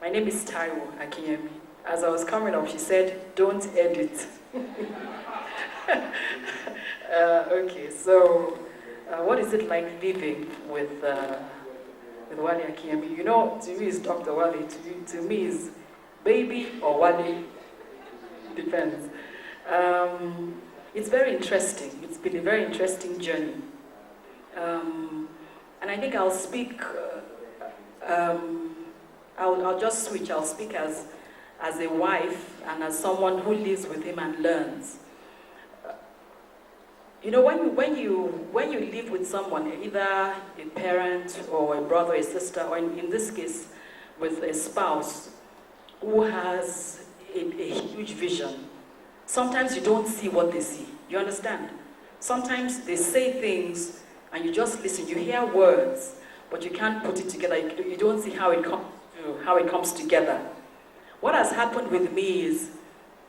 My name is Taiwo Akinyemi. As I was coming up, she said, don't edit. Okay, so what is it like living with Wale Akinyemi? You know, to me it's Dr. Wale, to me it's baby or Wale, depends. It's very interesting. It's been a very interesting journey. And I think I'll speak, I'll just switch. I'll speak as a wife and as someone who lives with him and learns. You know, when you live with someone, either a parent or a brother, a sister, or in this case, with a spouse who has a huge vision, sometimes you don't see what they see. You understand? Sometimes they say things and you just listen. You hear words, but you can't put it together. You don't see how it comes together. What has happened with me is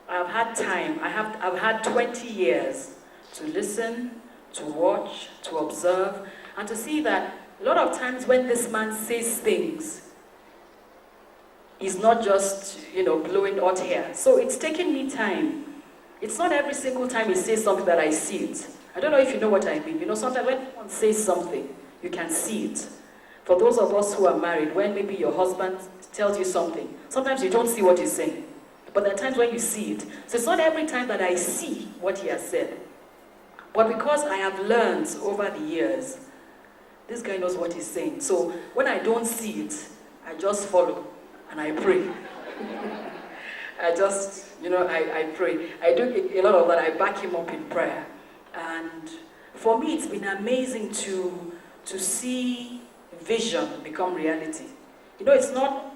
I've had time. I've had 20 years to listen, to watch, to observe, and to see that a lot of times when this man says things, he's not just, blowing hot air. So it's taken me time. It's not every single time he says something that I see it. I don't know if you know what I mean. Sometimes when someone says something, you can see it. For those of us who are married, when maybe your husband tells you something, sometimes you don't see what he's saying. But there are times when you see it. So it's not every time that I see what he has said. But because I have learned over the years, this guy knows what he's saying. So when I don't see it, I just follow and I pray. I just, I pray. I do a lot of that. I back him up in prayer. And for me, it's been amazing to see vision become reality. That's not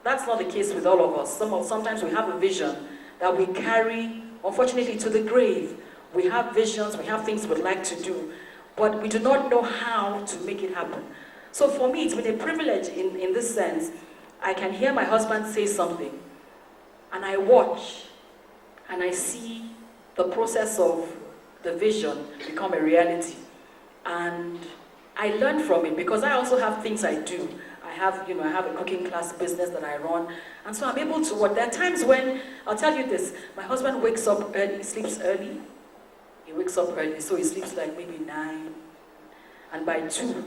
the case with all of us. Sometimes we have a vision that we carry, unfortunately, to the grave. We have visions, we have things we'd like to do, but we do not know how to make it happen. So for me, it's been a privilege in this sense. I can hear my husband say something, and I watch, and I see the process of the vision become a reality. And I learn from it because I also have things I do. I have a cooking class business that I run, and so I'm able to work. There are times when, I'll tell you this, my husband wakes up early, sleeps early. He wakes up early, so he sleeps like maybe 9, and by 2,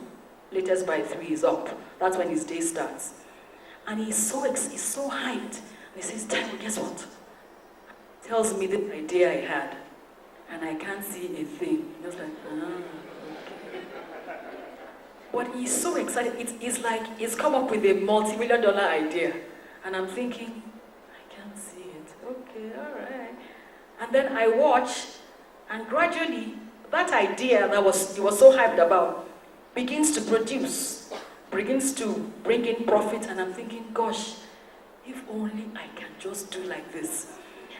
latest by 3, he's up. That's when his day starts. And he's so hyped. And he says, Taiwo, guess what? Tells me the idea I had, and I can't see a thing. He's like, okay. But he's so excited. It's like he's come up with a multi-million-dollar idea. And I'm thinking, I can't see it. Okay, all right. And then I watch, and gradually, that idea that he was so hyped about begins to produce, begins to bring in profit, and I'm thinking, gosh, if only I can just do like this.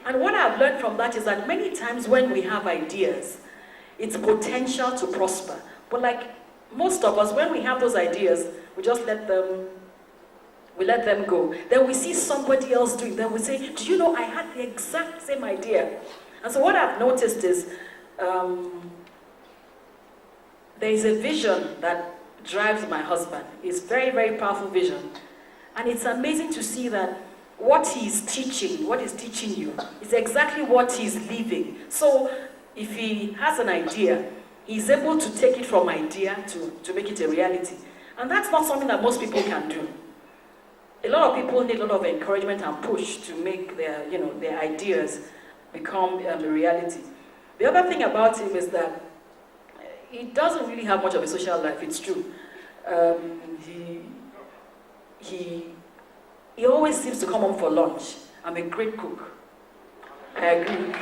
And what I've learned from that is that many times when we have ideas, it's potential to prosper. But like most of us, when we have those ideas, we just let them go. Then we see somebody else doing, then we say, do you know, I had the exact same idea. And so what I've noticed is there is a vision that drives my husband. It's very, very powerful vision. And it's amazing to see that what he's teaching you, is exactly what he's living. So if he has an idea, he's able to take it from idea to make it a reality. And that's not something that most people can do. A lot of people need a lot of encouragement and push to make their ideas become a reality. The other thing about him is that he doesn't really have much of a social life, it's true. He always seems to come home for lunch. I'm a great cook. I agree.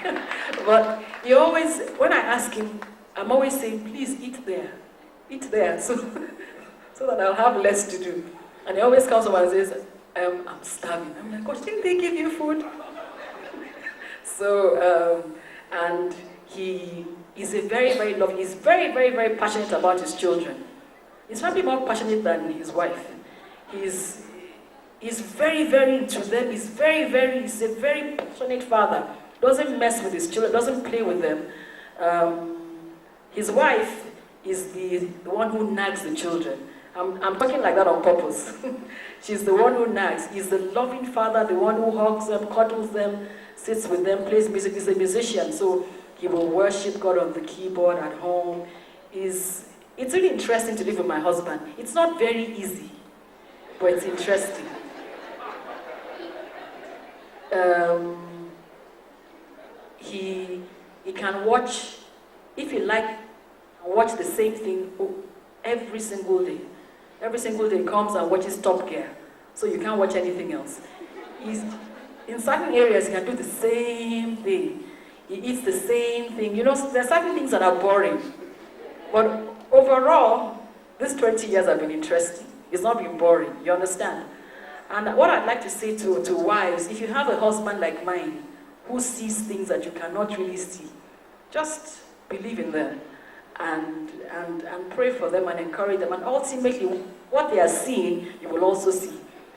But he always, when I ask him, I'm always saying, please eat there, so that I'll have less to do. And he always comes over and says, I'm starving. I'm like, gosh, didn't they give you food? So, and he's a very, very loving, he's very, very, very passionate about his children. He's probably more passionate than his wife. He's very, very into them. He's a very passionate father. Doesn't mess with his children, doesn't play with them. His wife is the one who nags the children. I'm talking like that on purpose. She's the one who nags. He's the loving father, the one who hugs them, cuddles them, sits with them, plays music. He's a musician, so he will worship God on the keyboard at home. It's really interesting to live with my husband. It's not very easy, but it's interesting. He can watch, if you like, watch the same thing every single day. Every single day he comes and watches Top Gear, so you can't watch anything else. In certain areas he can do the same thing. He eats the same thing. You know, there are certain things that are boring. But overall, these 20 years have been interesting. It's not been boring, you understand? And what I'd like to say to wives, if you have a husband like mine, who sees things that you cannot really see, just believe in them and pray for them and encourage them. And ultimately, what they are seeing, you will also see.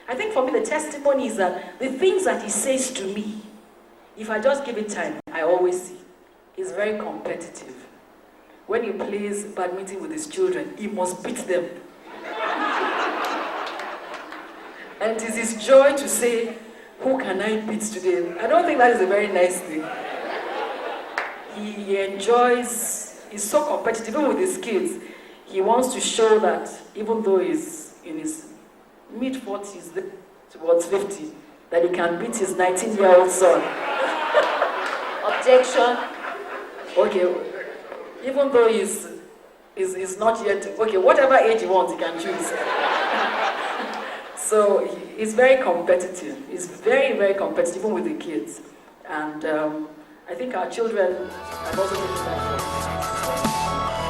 I think for me, the testimony is that the things that he says to me, if I just give it time, I always see. He's very competitive. When he plays badminton with his children, he must beat them. And it is his joy to say, who can I beat today? I don't think that is a very nice thing. He enjoys, he's so competitive, even with his kids. He wants to show that even though he's in his mid-40s, towards 50, that he can beat his 19-year-old son. Objection. Okay, even though he's not yet, okay, whatever age he wants, he can choose. So he's very competitive. He's very, very competitive, even with the kids. And I think our children have also been that.